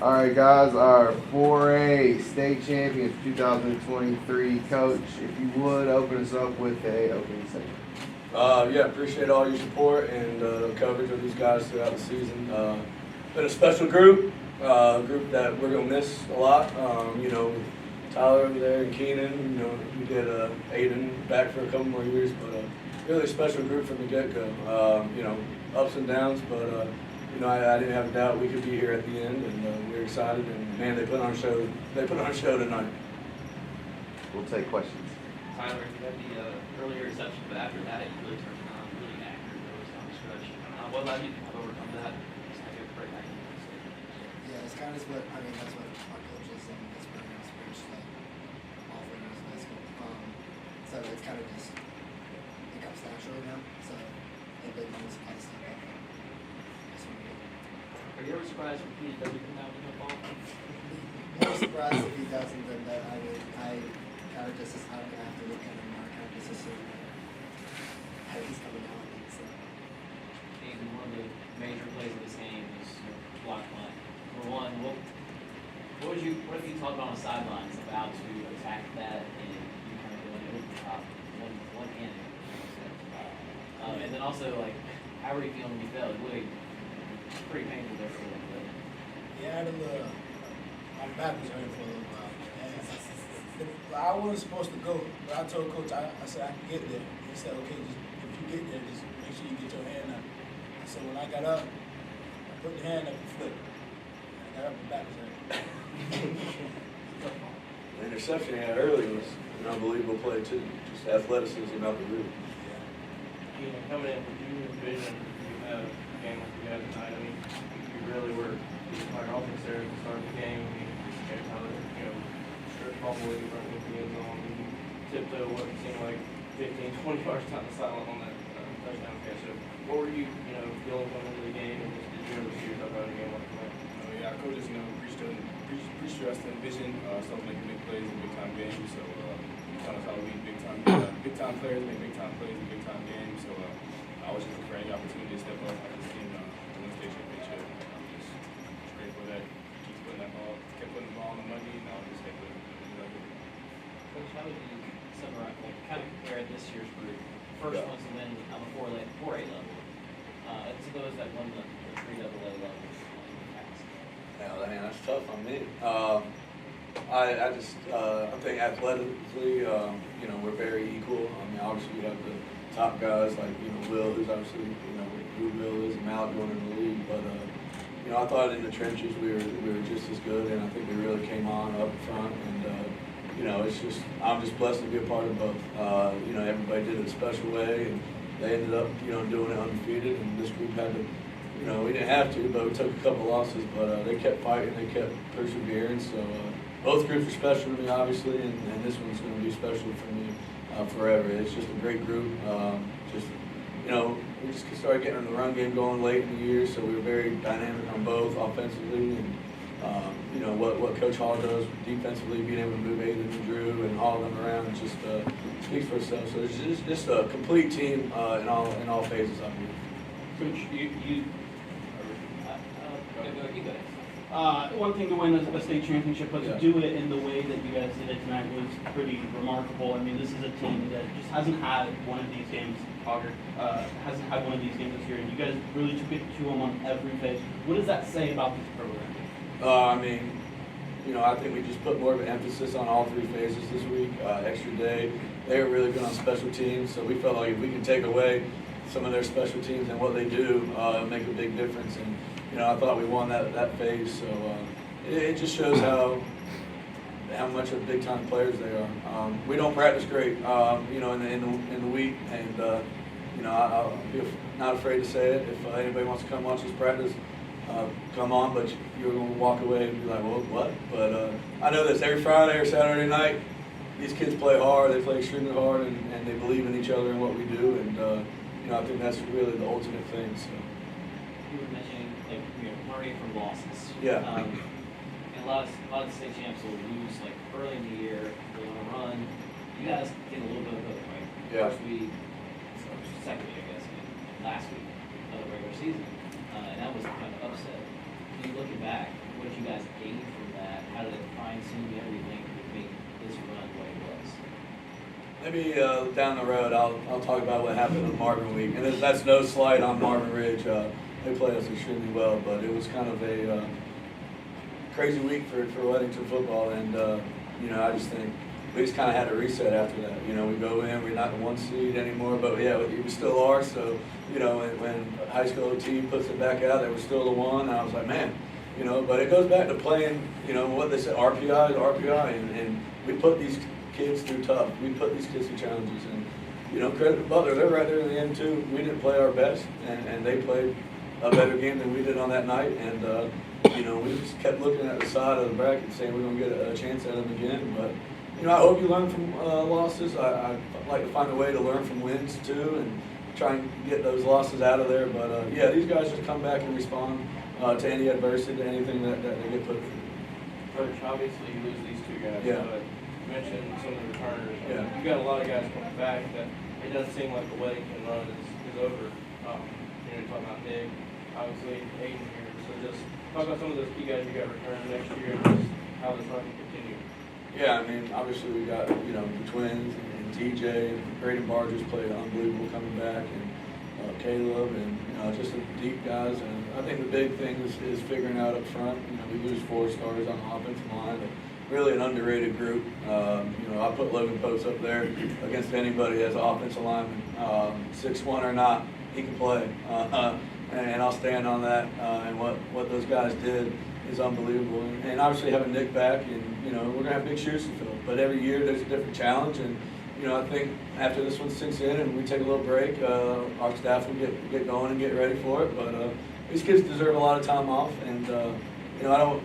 All right, guys, our 4A state champions 2023 coach. If you would open us up with a opening statement. Yeah, appreciate all your support and coverage of these guys throughout the season. Been a special group, group that we're gonna miss a lot. Tyler over there and Keenan. We get Aiden back for a couple more years, but really special group from the get-go. Ups and downs, but I didn't have a doubt we could be here at the end, and we're excited. And man, they put on a show. They put on a show tonight. We'll take questions. Tyler, you had the earlier reception, but after that, you really turned on, really accurate. There was down the stretch. What allowed you to overcome that? Yeah, it's kind of what that's what our coaches and this program is preached, like all for us high school. So it's kind of just it comes naturally now. So it big moments kind of step up. Are you ever surprised when he doesn't come out with the ball? More surprised if he doesn't than that. I kind of just I don't have to look at him. I kind of just assume that he's coming out. So. And one of the major plays of this game is block punt. For one, what if you talked on the sidelines about to attack that and you kind of going over the top one handed? And then also how were you feeling when you fell? It really pretty painful there for a little bit. Yeah, my back was hurting for a little while. And I wasn't supposed to go, but I told Coach, I said I can get there. He said, okay, just if you get there, just make sure you get your hand up. So when I got up, I put the hand up and flipped. I got up and back was hurting. The interception he had early was an unbelievable play too. Just athleticism out the roof. Keenan, coming in, would you envision you have a game like you had tonight? I mean, you really were the entire offense there at the start of the game. I mean, just came out of stretch ball away in front of the end zone. And you tiptoe what seemed like 15, 20 yards down the sideline on that touchdown catch. So what were you, feeling coming into the game, and just did you ever see yourself out of a game like that? Yeah, our coaches, preached to us the vision, started making big plays in big time games. So trying to follow big time players make big time plays in big time games. So I was just looking for any opportunity to step up like this team to win state championship. I'm just grateful that he kept putting the ball on the money, and I'll just kept putting it. Coach, how would you summarize, kind of compare this year's group, first ones to win on the 4A level, to those that won the 3AA level in the past? Yeah, man, that's tough on me. I think athletically, we're very equal. I mean, obviously we have the top guys like Will, who's obviously who Will is, and Mal going in the league. But I thought in the trenches we were just as good, and I think we really came on up front. And it's just I'm just blessed to be a part of both. Everybody did it a special way, and they ended up doing it undefeated. And this group had to. We didn't have to, but we took a couple losses. But they kept fighting, they kept persevering. So both groups are special to me, obviously, and this one's going to be special for me forever. It's just a great group. We just started getting the run game going late in the year, so we were very dynamic on both offensively and what Coach Hall does defensively, being able to move Aiden and Drew and all of them around just speaks for itself. So it's just a complete team in all phases, I believe. Coach, one thing to win a state championship, but to do it in the way that you guys did it tonight was pretty remarkable. I mean, this is a team that just hasn't had one of these games, hasn't had one of these games this year, and you guys really took it to them on every phase. What does that say about this program? I think we just put more of an emphasis on all three phases this week. Extra day, they were really good on special teams, so we felt like if we could take away some of their special teams and what they do, make a big difference. And I thought we won that phase, so it just shows how much of big time players they are. We don't practice great, in the week, and I'll be not afraid to say it. If anybody wants to come watch us practice, come on, but you're going to walk away and be like, well, what? But I know this every Friday or Saturday night, these kids play hard, they play extremely hard, and they believe in each other and what we do, and I think that's really the ultimate thing. So. You were mentioning learning from losses. Yeah. And a lot of the state champs will lose early in the year. They want to run. You guys get a little bit of both, right? Yeah. First week, or second week, I guess, and last week of the regular season, and that was kind of upset. When you looking back, what you guys gained from that? How did it fine-tune everything to make this run the way it was? Maybe down the road, I'll talk about what happened on Marvin week, and that's no slight on Marvin Ridge. They played us extremely well, but it was kind of a crazy week for Weddington football, and I just think we just kind of had a reset after that. We go in, we're not the 1 seed anymore, but yeah, we still are. So when a high school team puts it back out, they were still the 1. And I was like, man, but it goes back to playing. What they said, RPI is RPI, and we put these kids through tough. We put these kids through challenges, and credit to Butler, they're right there in the end too. We didn't play our best, and they played a better game than we did on that night, and we just kept looking at the side of the bracket saying we're going to get a chance at them again. But I hope you learn from losses. I like to find a way to learn from wins too, and try and get those losses out of there. But yeah, these guys just come back and respond to any adversity, to anything that they get put through. Coach, obviously you lose these 2 guys, Yeah. but you mentioned some of the returners. Yeah. You got a lot of guys coming back that it doesn't seem like the Weddington run is over. You're talking about Nick, obviously Aiden here. So just talk about some of those key guys you got returned next year and just how this run can continue. Yeah, obviously we got, the twins and TJ and Braden Barger's played unbelievable coming back, and Caleb, and, just some deep guys. And I think the big thing is figuring out up front. We lose 4 starters on the offensive line, but really an underrated group. I put Logan Post up there against anybody as an offensive lineman, 6'1" or not, he can play. And I'll stand on that. And what those guys did is unbelievable. And obviously having Nick back, and we're gonna have big shoes to fill. But every year there's a different challenge, and I think after this one sinks in and we take a little break, our staff will get going and get ready for it. But these kids deserve a lot of time off, and I don't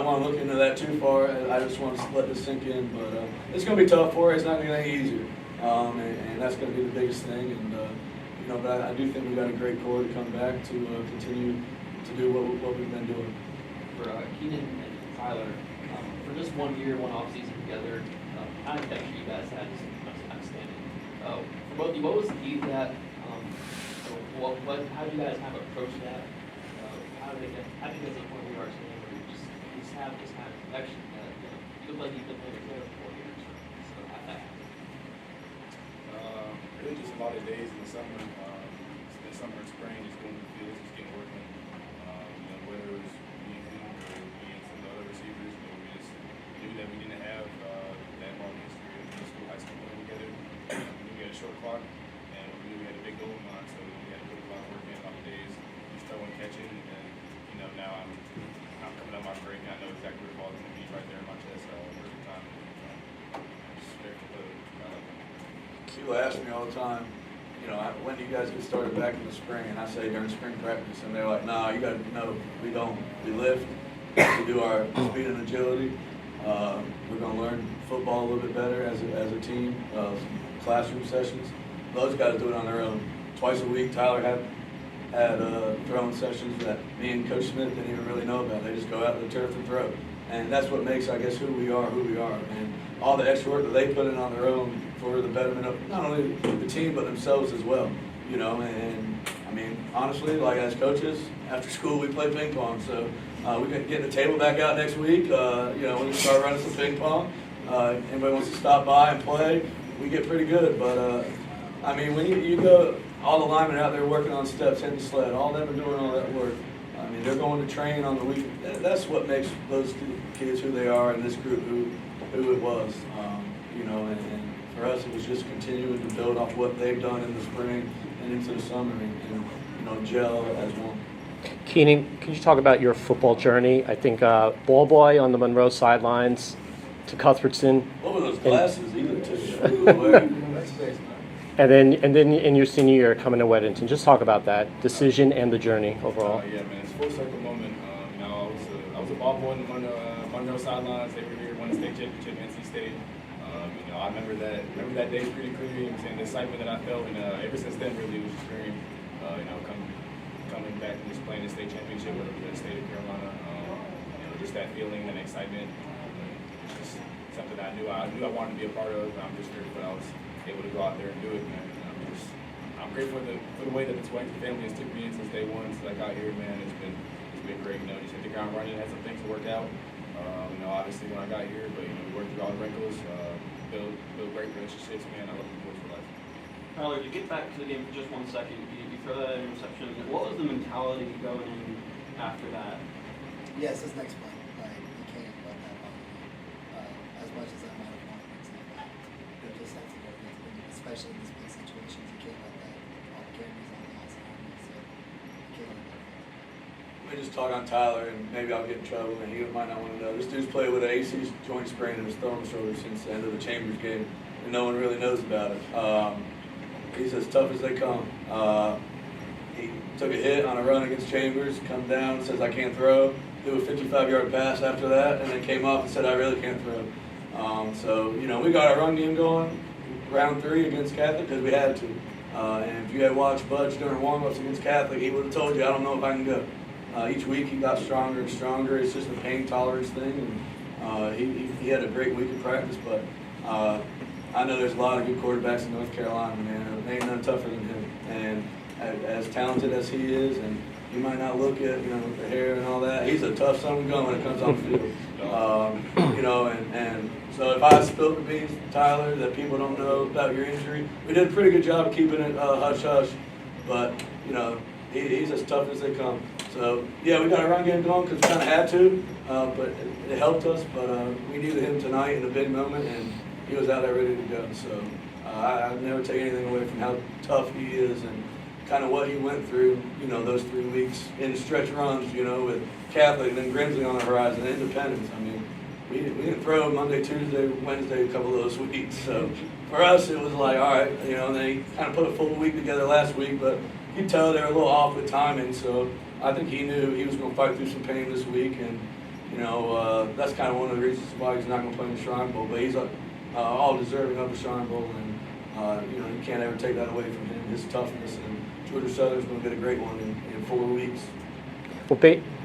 want to look into that too far. I just want to let this sink in. But it's gonna be tough for us. It's not gonna get any easier, and that's gonna be the biggest thing. And but I do think we got a great core to come back to continue to do what we've been doing. For Keenan and Tyler, for just 1 year, 1 off season together, how much extra you guys had is outstanding. For both of you, what was the key to that? How do you guys have approached that? How did you get to the point where you are today, where you just have connection? You look like you've been playing together for 4 years. So how that happen? Really just a lot of days in the summer, and spring, just going to the fields, just getting working. Whether it was me and him or me and some of the other receivers, we just knew that we didn't have that long history of middle school, high school playing together. We knew we had a short clock, and we knew we had a big goal in mind, so we had to put a lot of work in, a lot of days, just throwing, catching, and now I'm coming up my break, and I know exactly where the ball is going to be right there in my chest every time. Just very competitive. People ask me all the time, when do you guys get started back in the spring? And I say during spring practice, and they're like, nah, you got to know, we don't. We lift, we do our speed and agility. We're going to learn football a little bit better as a team, classroom sessions. Those guys do it on their own. Twice a week, Tyler had throwing sessions that me and Coach Smith didn't even really know about. They just go out to the turf and throw. And that's what makes, I guess, who we are. And all the extra work that they put in on their own for the betterment of not only the team, but themselves as well. And honestly, like as coaches, after school we play ping pong. So we can get the table back out next week. We can start running some ping pong. Anybody wants to stop by and play, we get pretty good. But when you go, all the linemen out there working on steps, hitting the sled, all them are doing all that work. They're going to train on the weekend. That's what makes those kids who they are, and this group who it was. And for us, it was just continuing to build off what they've done in the spring and into the summer, and gel as one. Keenan, could you talk about your football journey? I think ball boy on the Monroe sidelines to Cuthbertson. What were those glasses either too? And then in your senior year coming to Weddington, just talk about that decision and the journey overall. Yeah, man, it's a full circle moment. I was a ball boy on the Monroe sidelines. They were here, won the state championship, NC State. I remember that day pretty clearly, and the excitement that I felt, and ever since then, really, it was just very, coming back and just playing the state championship with the state of Carolina. Just that feeling and excitement. It's just something I knew I wanted to be a part of. I'm just grateful that I was able to go out there and do it, man. I'm grateful for the way that this Weddington family has took me in since day one, since I got here, man. It's been been great. You know, just hit the ground running, had some things to work out. You know, obviously when I got here, but you know, we worked through all the wrinkles, build great relationships, man. I love the boys for life. Tyler, to get back to the game for just 1 second, you throw that interception. What was the mentality going in after that? Yes, this next play, like, you can't let that bother you. As much as I might have wanted it to, you just have to go against it, especially in these big situations. You can't let that, all the cameras on the outside, so you can't let that. Let me just talk on Tyler, and maybe I'll get in trouble, and he might not want to know. This dude's played with an AC joint sprain in his thumb shoulder since the end of the Chambers game, and no one really knows about it. He's as tough as they come. He took a hit on a run against Chambers, come down, says I can't throw, threw a 55-yard pass after that, and then came up and said I really can't throw. So, you know, we got our run game going round 3 against Catholic because we had to. And if you had watched Budge during warm-ups against Catholic, he would have told you, I don't know if I can go. Each week he got stronger and stronger. It's just a pain tolerance thing. And he had a great week of practice, but I know there's a lot of good quarterbacks in North Carolina, man. There ain't none tougher than him. And as talented as he is, and you might not look at, you know, the hair and all that, he's a tough son of a gun when it comes on the field. You know, and so if I spilled the beans, Tyler, that people don't know about your injury, we did a pretty good job of keeping it hush-hush. But, you know, he's as tough as they come. So, yeah, we got a run game going because we kind of had to, but it helped us. But we needed him tonight in a big moment, and he was out there ready to go. So I never take anything away from how tough he is and kind of what he went through, you know, those 3 weeks in stretch runs, you know, with Catholic and then Grimsley on the horizon, and Independence. I mean, we didn't throw Monday, Tuesday, Wednesday, a couple of those weeks. So for us, it was like, all right, you know, and they kind of put a full week together last week, but you could tell they were a little off with timing. So I think he knew he was going to fight through some pain this week, and, you know, that's kind of one of the reasons why he's not going to play in the Shrine Bowl. But he's all deserving of the Shrine Bowl, and, you know, you can't ever take that away from him, his toughness. And Georgia Southern's going to get a great one in 4 weeks. Well,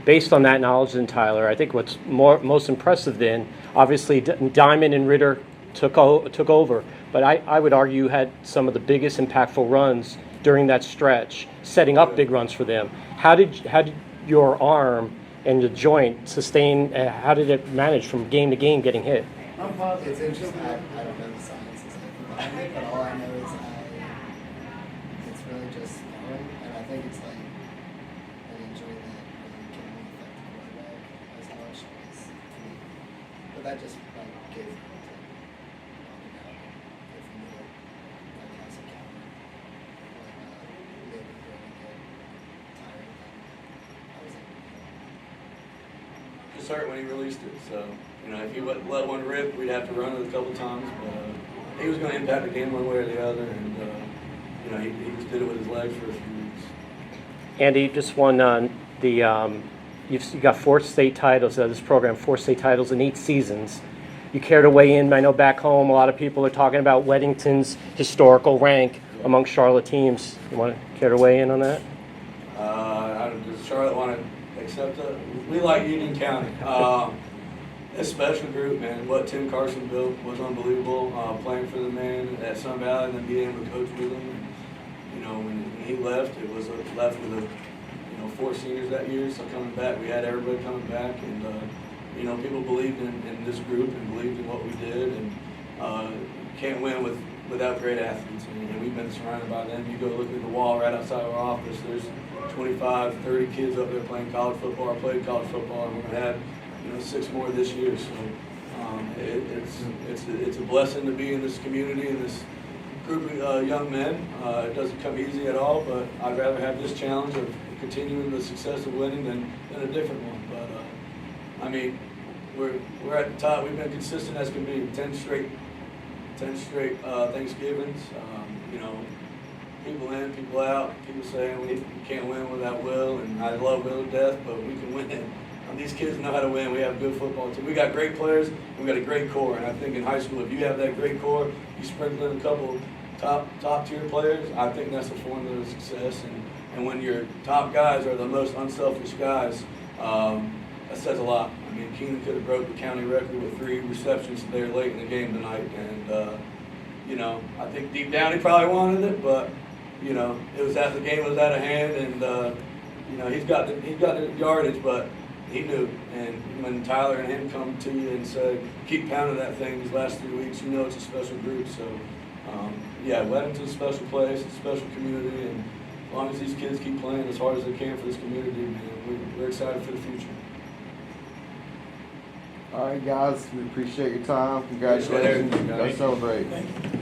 based on that knowledge, then, Tyler, I think what's most impressive then, obviously Diamond and Ritter took over, but I would argue you had some of the biggest impactful runs during that stretch, setting up big runs for them. How did your arm and the joint sustain? How did it manage from game to game getting hit? It's interesting. I don't know the science behind it, but all I know is it's really just sparring, and I think it's like an injury that really can only affect the quarterback as much as me. But that just like gave me to walking out if you knew it, like has a counter. When maybe really get tired, then I was able to Just hurt when he released it. So, you know, if he let one rip, we'd have to run it a couple times. But he was going to impact the game one way or the other, and you know, he just did it with his legs for a few weeks. Andy, just one on you got 4 state titles this program, 4 state titles in 8 seasons. You care to weigh in? I know back home a lot of people are talking about Weddington's historical rank among Charlotte teams. You want to care to weigh in on that? Does Charlotte want to accept it? We like UnionCounty. This special group, man, what Tim Carson built was unbelievable. Playing for the man at Sun Valley and then being able to coach with him. And, you know, when he left, it was left with 4 seniors that year. So coming back, we had everybody coming back, and you know, people believed in this group and believed in what we did. And can't win without great athletes, and we've been surrounded by them. You go look at the wall right outside our office. There's 25, 30 kids up there playing college football or played college football, and we're gonna have 6 more this year. So it's a blessing to be in this community and this group of young men. It doesn't come easy at all, but I'd rather have this challenge of continuing the success of winning than a different one. But I mean, we're at the top. We've been consistent as can be. 10 straight Thanksgivings. People in, people out. People saying we can't win without Will, and I love Will to death, but we can win. These kids know how to win. We have a good football team. We got great players, and we got a great core. And I think in high school, if you have that great core, you sprinkle in a couple top tier players, I think that's a formula of success. And when your top guys are the most unselfish guys, that says a lot. I mean, Keenan could have broke the county record with 3 receptions there late in the game tonight. And, I think deep down he probably wanted it, but, the game was out of hand. And, you know, he's got the yardage, but he knew. And when Tyler and him come to you and say, keep pounding that thing these last 3 weeks, you know it's a special group. So, yeah, Weddington's a special place, it's a special community, and as long as these kids keep playing as hard as they can for this community, man, we're excited for the future. All right, guys, we appreciate your time. Congratulations. Thank you. Go celebrate. Thank you.